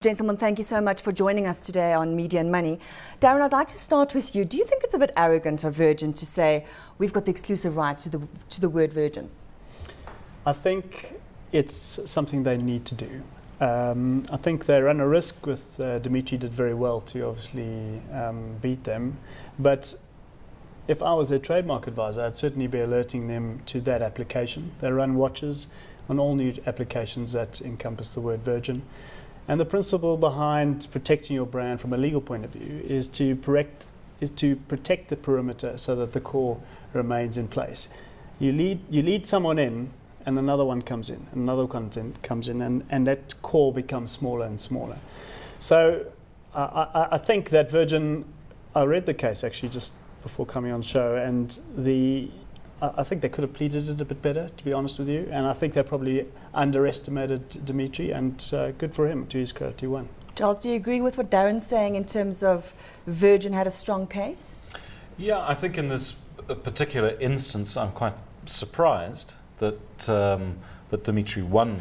Gentlemen, thank you so much for joining us today on Media and Money. Darren, I'd like to start with you. Do you think it's a bit arrogant of Virgin to say we've got the exclusive right to the word Virgin? I think it's something they need to do. I think they run a risk with Dimitri did very well to obviously beat them. But if I was their trademark advisor, I'd certainly be alerting them to that application. They run watches on all new applications that encompass the word Virgin. And the principle behind protecting your brand from a legal point of view is to protect the perimeter so that the core remains in place. You lead someone in, and another one comes in, another content comes in, and that core becomes smaller and smaller. So I think that Virgin, I read the case actually just before coming on the show, and I think they could have pleaded it a bit better, to be honest with you, and I think they probably underestimated Dimitri, and good for him, to his credit, he won. Charles, do you agree with what Darren's saying in terms of Virgin had a strong case? Yeah, I think in this particular instance, I'm quite surprised that that Dimitri won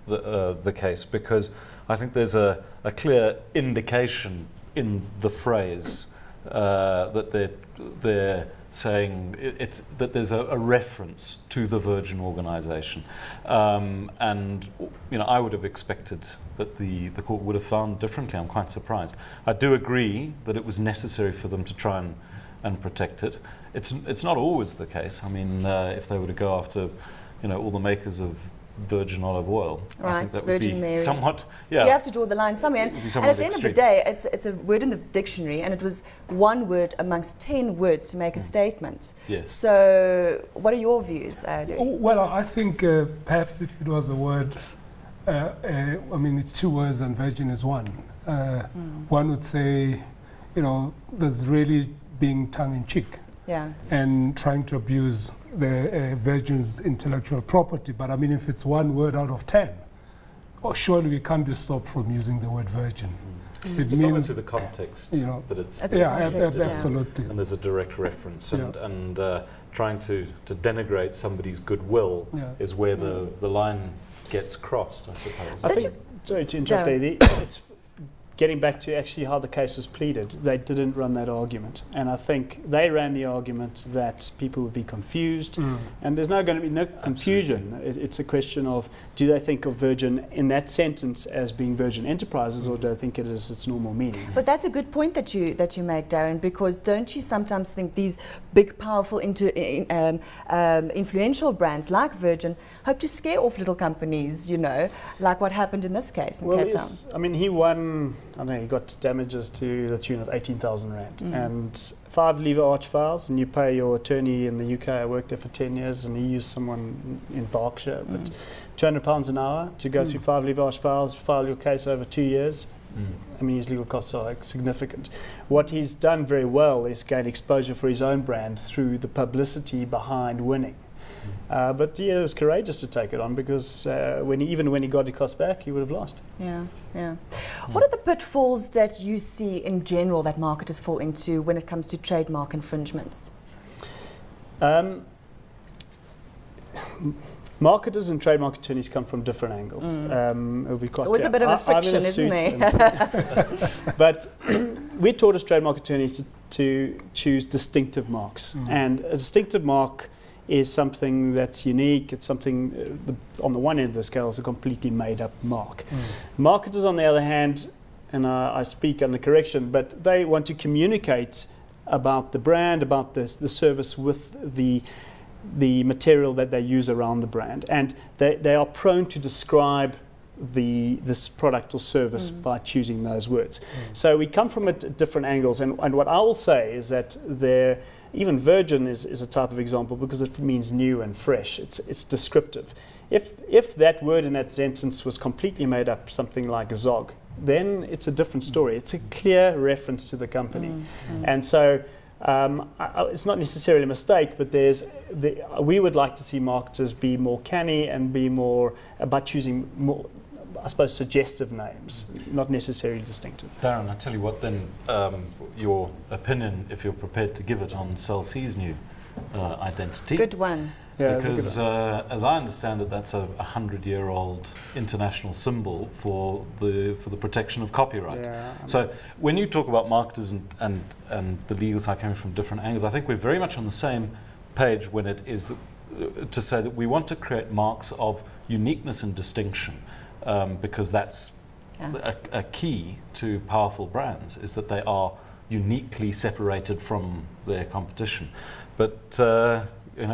the case, because I think there's a clear indication in the phrase that they're saying that there's a reference to the Virgin organisation, and I would have expected that the court would have found differently. I'm quite surprised. I do agree that it was necessary for them to try and protect it. It's not always the case. I mean, if they were to go after all the makers of virgin olive oil, right, I think that Virgin would be Mary. Somewhat, yeah. You have to draw the line somewhere. And at the end of the day, it's a word in the dictionary, and it was one word amongst 10 words to make a statement. Yes. So what are your views, Louis? Well, I think perhaps if it was a word, it's 2 words and virgin is one. One would say, there's really being tongue-in-cheek. Yeah. And trying to abuse the Virgin's intellectual property. But I mean, if it's 1 word out of 10, surely we can't be stopped from using the word Virgin. It It's obviously the context that it's. Absolutely. And there's a direct reference, and trying to denigrate somebody's goodwill is where the line gets crossed, I suppose. I think, sorry to interrupt there, it's getting back to actually how the case was pleaded, they didn't run that argument. And I think they ran the argument that people would be confused, and there's going to be no confusion. It's a question of, do they think of Virgin in that sentence as being Virgin Enterprises, or do they think it is its normal meaning? But that's a good point that you make, Darren, because don't you sometimes think these big, powerful, influential brands like Virgin hope to scare off little companies, like what happened in this case in Cape Town? I mean, he won, he got damages to the tune of 18,000 Rand. And 5 lever arch files, and you pay your attorney in the UK. I worked there for 10 years, and he used someone in Berkshire, but £200 an hour to go through 5 lever arch files, file your case over 2 years. I mean, his legal costs are significant. What he's done very well is gain exposure for his own brand through the publicity behind winning. But it was courageous to take it on, because when he got his costs back, he would have lost. Yeah. What are the pitfalls that you see in general that marketers fall into when it comes to trademark infringements? Marketers and trademark attorneys come from different angles. It'll be quite it's always clear. a bit of a friction, isn't there? But we taught as trademark attorneys to choose distinctive marks. And a distinctive mark is something that's unique. It's something, on the one end of the scale, is a completely made-up mark. Marketers, on the other hand, and I speak under correction, but they want to communicate about the brand, about the service with the material that they use around the brand. And they are prone to describe this product or service by choosing those words. So we come from it at different angles. And what I will say is that even Virgin is a type of example, because it means new and fresh. It's descriptive. If that word in that sentence was completely made up, something like Zog, then it's a different story. It's a clear reference to the company. And so it's not necessarily a mistake, but we would like to see marketers be more canny and be more about choosing more, I suppose, suggestive names, not necessarily distinctive. Darren, I tell you what then, your opinion, if you're prepared to give it, on Cell C's new identity. Good one. Yeah, that's a good Because, as I understand it, that's a 100-year-old international symbol for the protection of copyright. Yeah, So when you talk about marketers and the legal side coming from different angles, I think we're very much on the same page when it is to say that we want to create marks of uniqueness and distinction, because that's a key to powerful brands, is that they are uniquely separated from their competition. But putting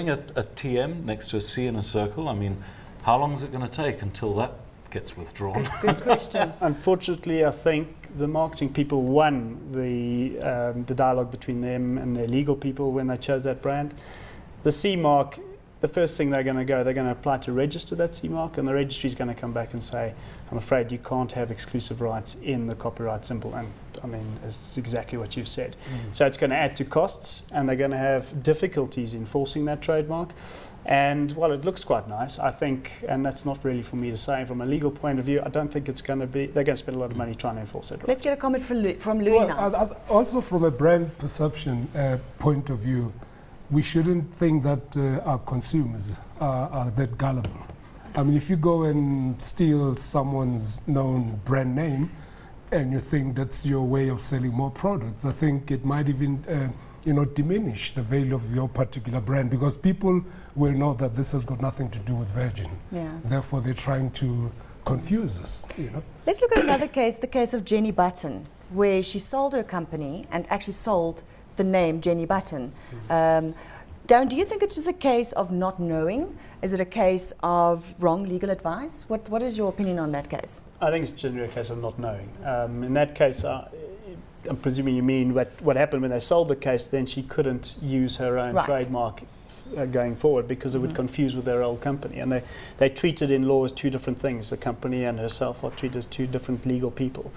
a TM next to a C in a circle, I mean, how long is it going to take until that gets withdrawn? Good question. Unfortunately, I think the marketing people won the dialogue between them and their legal people when they chose that brand. The C mark, the first thing they're going to apply to register that C mark, and the registry is going to come back and say, I'm afraid you can't have exclusive rights in the copyright symbol. And I mean, it's exactly what you've said. So it's going to add to costs, and they're going to have difficulties enforcing that trademark. And while it looks quite nice, I think, and that's not really for me to say, from a legal point of view, I don't think it's going to be, they're going to spend a lot of money trying to enforce it. Let's get a comment from Louis now. Also, from a brand perception point of view, we shouldn't think that our consumers are that gullible. I mean, if you go and steal someone's known brand name and you think that's your way of selling more products, I think it might even diminish the value of your particular brand, because people will know that this has got nothing to do with Virgin. Yeah. Therefore, they're trying to confuse us. Let's look at another case, the case of Jenny Button, where she sold her company and actually sold the name Jenny Button. Darren, do you think it's just a case of not knowing? Is it a case of wrong legal advice? What is your opinion on that case? I think it's generally a case of not knowing. In that case, I'm presuming you mean what happened when they sold the case, then she couldn't use her own trademark going forward, because it would confuse with their old company. And they treated in law as two different things. The company and herself are treated as two different legal people.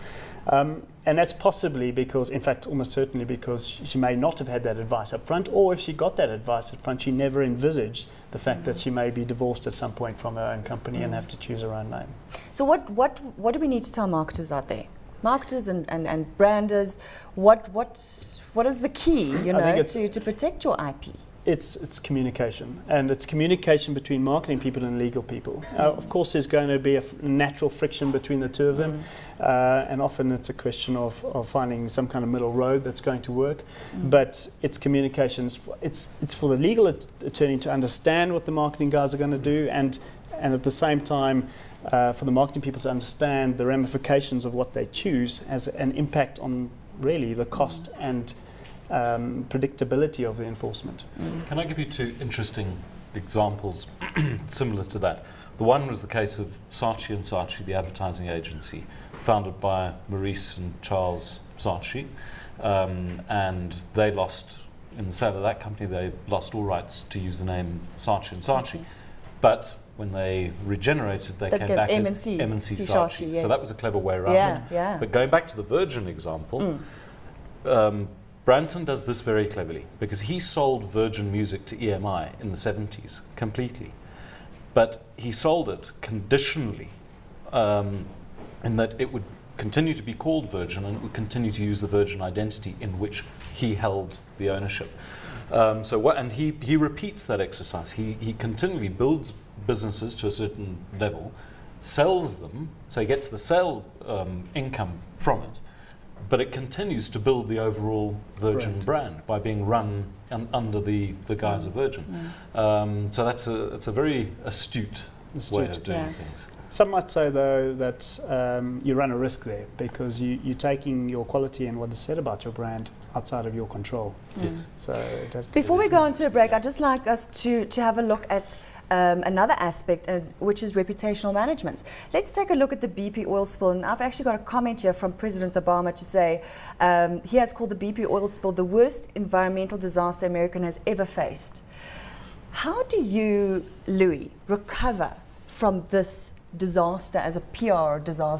And that's possibly because, in fact, almost certainly because she may not have had that advice up front, or if she got that advice up front, she never envisaged the fact that she may be divorced at some point from her own company and have to choose her own name. So what do we need to tell marketers out there? Marketers and branders, what is the key, to protect your IP? It's communication, and it's communication between marketing people and legal people. Of course, there's going to be a natural friction between the two of them, and often it's a question of finding some kind of middle road that's going to work. But it's communications. It's for the legal attorney to understand what the marketing guys are going to do, and at the same time, for the marketing people to understand the ramifications of what they choose has an impact on really the cost and predictability of the enforcement. Can I give you two interesting examples similar to that? The one was the case of Saatchi & Saatchi, the advertising agency, founded by Maurice and Charles Saatchi, and they lost, in the sale of that company, they lost all rights to use the name Saatchi & Saatchi. But when they regenerated, they came back as M&C Saatchi. Yes. So that was a clever way around it. Yeah. But going back to the Virgin example, Branson does this very cleverly, because he sold Virgin Music to EMI in the 70s completely. But he sold it conditionally, in that it would continue to be called Virgin and it would continue to use the Virgin identity in which he held the ownership. And he repeats that exercise. He continually builds businesses to a certain level, sells them, so he gets the sale income from it, but it continues to build the overall Virgin brand by being run under the guise of Virgin. So that's a very astute way of doing things. Some might say, though, that you run a risk there, because you're taking your quality and what is said about your brand outside of your control. Yes. So it has to Before we go on to a break, I'd just like us to have a look at another aspect, which is reputational management. Let's take a look at the BP oil spill. And I've actually got a comment here from President Obama to say he has called the BP oil spill the worst environmental disaster America has ever faced. How do you, Louis, recover from this disaster as a PR disaster?